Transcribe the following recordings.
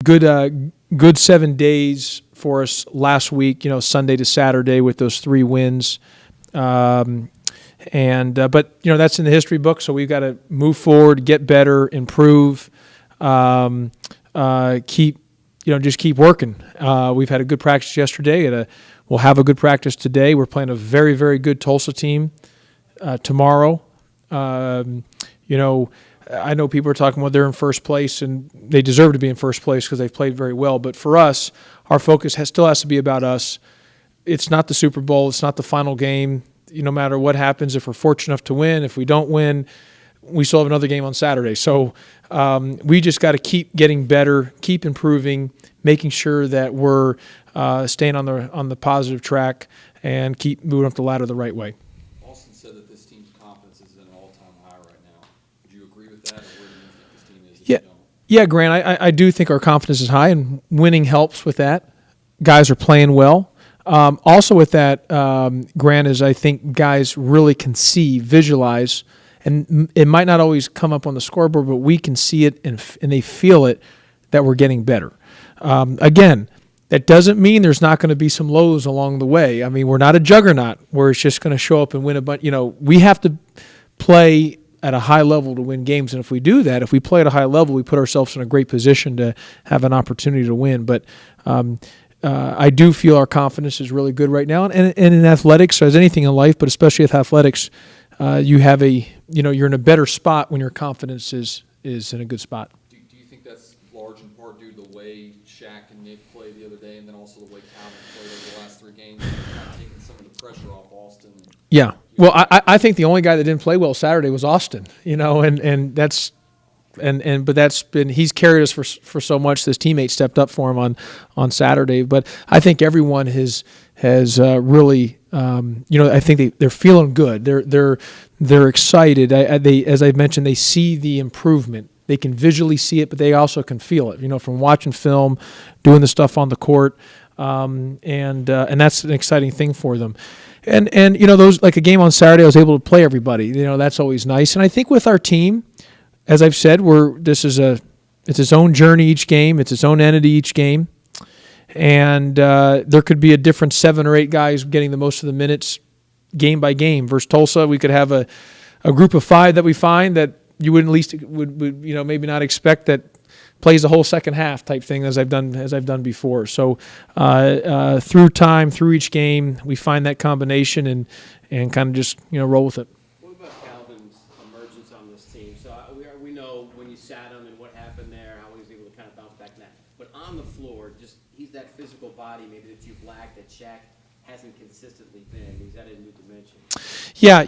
good 7 days for us last week, Sunday to Saturday with those 3 wins. But that's in the history book, so we've got to move forward, get better, improve, just keep working. We've had a good practice yesterday. We'll have a good practice today. We're playing a very, very good Tulsa team tomorrow. I know people are talking about they're in first place, and they deserve to be in first place because they've played very well. But for us, our focus still has to be about us. It's not the Super Bowl. It's not the final game. No matter what happens, if we're fortunate enough to win, if we don't win, we still have another game on Saturday. So we just got to keep getting better, keep improving, making sure that we're staying on the positive track and keep moving up the ladder the right way. Austin said that this team's confidence is at an all-time high right now. Would you agree with that, or where do you think this team is? Yeah, Grant, I do think our confidence is high, and winning helps with that. Guys are playing well. Also with that, Grant, is I think guys really can see, visualize, and it might not always come up on the scoreboard, but we can see it and they feel it that we're getting better. Again, that doesn't mean there's not going to be some lows along the way. I mean, we're not a juggernaut where it's just going to show up and win a bunch. We have to play at a high level to win games, and if we do that, if we play at a high level, we put ourselves in a great position to have an opportunity to win. But I do feel our confidence is really good right now, and in athletics, as anything in life, but especially with athletics, you have you're in a better spot when your confidence is in a good spot. Do you think that's large in part due to the way Shaq and Nick played the other day, and then also the way Calvin played over the last 3 games, kind of taking some of the pressure off Austin? Yeah. Well, I think the only guy that didn't play well Saturday was Austin. And that's. But that's been, he's carried us for so much. His teammates stepped up for him on Saturday. But I think everyone has really I think they're feeling good. They're excited. As I mentioned, they see the improvement. They can visually see it, but they also can feel it. From watching film, doing the stuff on the court, and that's an exciting thing for them. And those, like a game on Saturday, I was able to play everybody. That's always nice. And I think with our team, as I've said, it's its own journey each game. It's its own entity each game. And there could be a different 7 or 8 guys getting the most of the minutes game by game. Versus Tulsa, we could have a group of 5 that we find that you wouldn't would maybe not expect that plays the whole second half type thing as I've done before. So through time, through each game, we find that combination and kind of just roll with it. What about Calvin's emergence on this team? So we know when you sat him and what happened there, how he was able to kind of bounce back from that. But on the floor, just he's that physical body maybe that you've lacked that Shaq hasn't consistently been. He's at a new dimension. Yeah,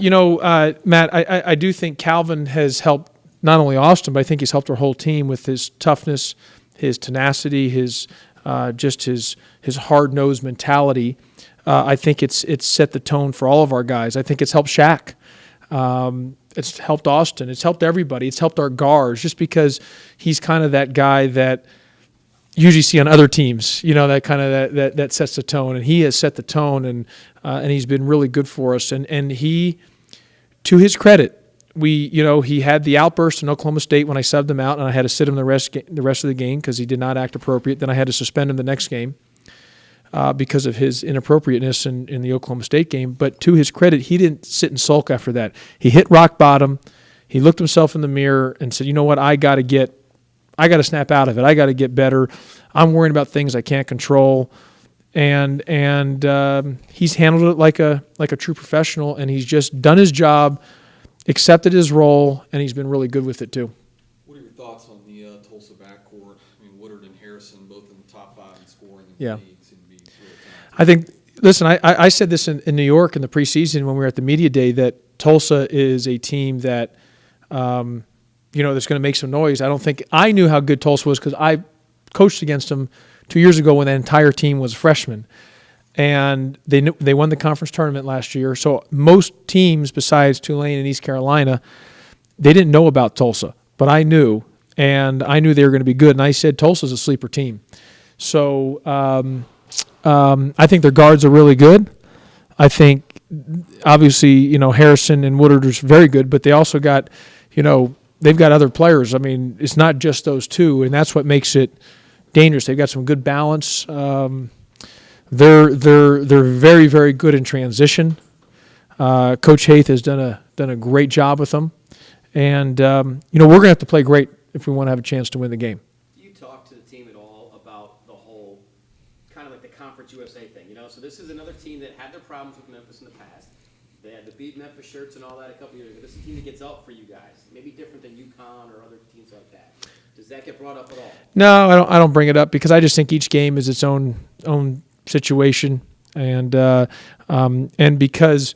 Matt, I do think Calvin has helped not only Austin, but I think he's helped our whole team with his toughness, his tenacity, his hard-nosed mentality. I think it's set the tone for all of our guys. I think it's helped Shaq. It's helped Austin. It's helped everybody. It's helped our guards just because he's kind of that guy that you usually see on other teams, that kind of that sets the tone. And he has set the tone, and he's been really good for us. And he, to his credit, he had the outburst in Oklahoma State when I subbed him out, and I had to sit him the rest of the game because he did not act appropriate. Then I had to suspend him the next game because of his inappropriateness in the Oklahoma State game. But to his credit, he didn't sit and sulk after that. He hit rock bottom. He looked himself in the mirror and said, "You know what? I got to snap out of it. I got to get better. I'm worrying about things I can't control." And he's handled it like a true professional, and he's just done his job, accepted his role, and he's been really good with it too. What are your thoughts on the Tulsa backcourt? I mean, Woodard and Harrison, both in the top 5 in scoring in the league, seem to be really talented. I think, listen, I said this in New York in the preseason when we were at the media day that Tulsa is a team that, that's going to make some noise. I don't think I knew how good Tulsa was because I coached against them 2 years ago when the entire team was freshmen. And they won the conference tournament last year. So most teams besides Tulane and East Carolina, they didn't know about Tulsa. But I knew, and I knew they were going to be good. And I said Tulsa's a sleeper team. So I think their guards are really good. I think, obviously, Harrison and Woodard are very good. But they also got, they've got other players. I mean, it's not just those two. And that's what makes it dangerous. They've got some good balance. They're very, very good in transition. Coach Haith has done a great job with them, and we're going to have to play great if we want to have a chance to win the game. Do you talk to the team at all about the whole kind of like the Conference USA thing? So this is another team that had their problems with Memphis in the past. They had the beat Memphis shirts and all that a couple years ago. This is a team that gets up for you guys, maybe different than UConn or other teams like that. Does that get brought up at all? No, I don't bring it up because I just think each game is its own situation, and because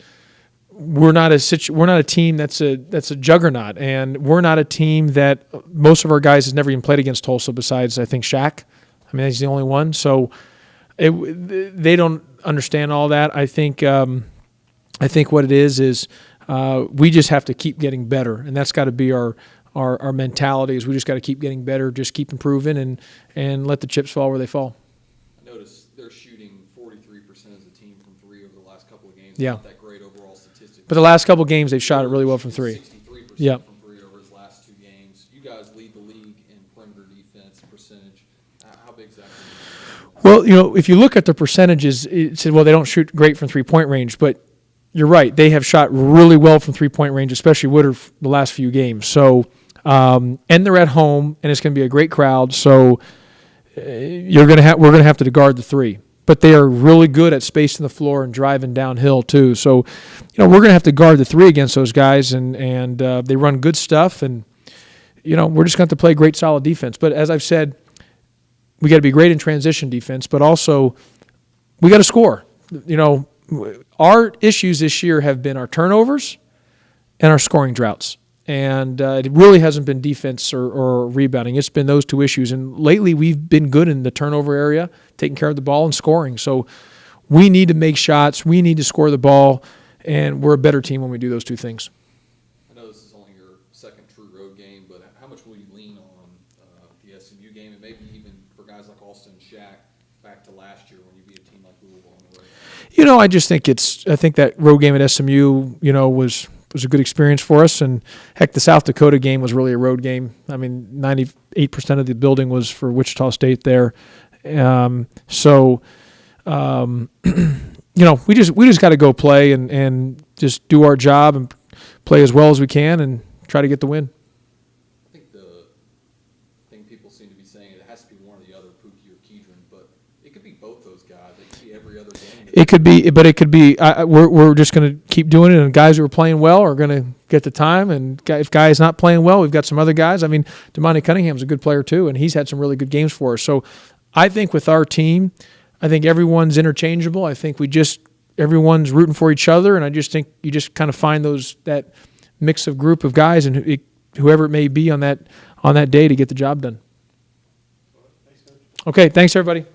we're not a team that's a juggernaut, and we're not a team that most of our guys has never even played against Tulsa besides I think Shaq. I mean, he's the only one, so they don't understand all that. I think what it is we just have to keep getting better, and that's got to be our mentality. Is we just got to keep getting better, just keep improving, and let the chips fall where they fall. I noticed they're shooting 43% as a team from three over the last couple of games. Yeah. Not that great overall statistic. But the last couple of games, they've shot it really well from three. 63% Yeah. from three over his last two games. You guys lead the league in perimeter defense percentage. How big is that? Well, if you look at the percentages, it said, well, they don't shoot great from three-point range, but you're right. They have shot really well from three-point range, especially Woodard the last few games. So, and they're at home, and it's going to be a great crowd. So, we're going to have to guard the three. But they are really good at spacing the floor and driving downhill too. So, we're going to have to guard the three against those guys, and they run good stuff, and we're just going to have to play great, solid defense. But as I've said, we got to be great in transition defense, but also we got to score. Our issues this year have been our turnovers and our scoring droughts. And it really hasn't been defense or rebounding. It's been those two issues. And lately we've been good in the turnover area, taking care of the ball and scoring. So we need to make shots. We need to score the ball. And we're a better team when we do those two things. I know this is only your second true road game, but how much will you lean on the SMU game, and maybe even for guys like Austin and Shaq back to last year when you beat a team like Louisville on the road? I just think I think that road game at SMU, was a good experience for us. And heck, the South Dakota game was really a road game. I mean, 98% of the building was for Wichita State there. So we just got to go play and just do our job and play as well as we can and try to get the win. I think the thing people seem to be saying, it has to be one or the other, Pookie or Kedron, but it could be both those guys. It could be every other game. It could be, but it could be. We're just going to keep doing it, and guys who are playing well are going to get the time. And if guys not playing well, we've got some other guys. I mean, Damani Cunningham's a good player too, and he's had some really good games for us. So, I think with our team, I think everyone's interchangeable. I think everyone's rooting for each other, and I just think you just kind of find that mix of group of guys and whoever it may be on that day to get the job done. Okay, thanks everybody.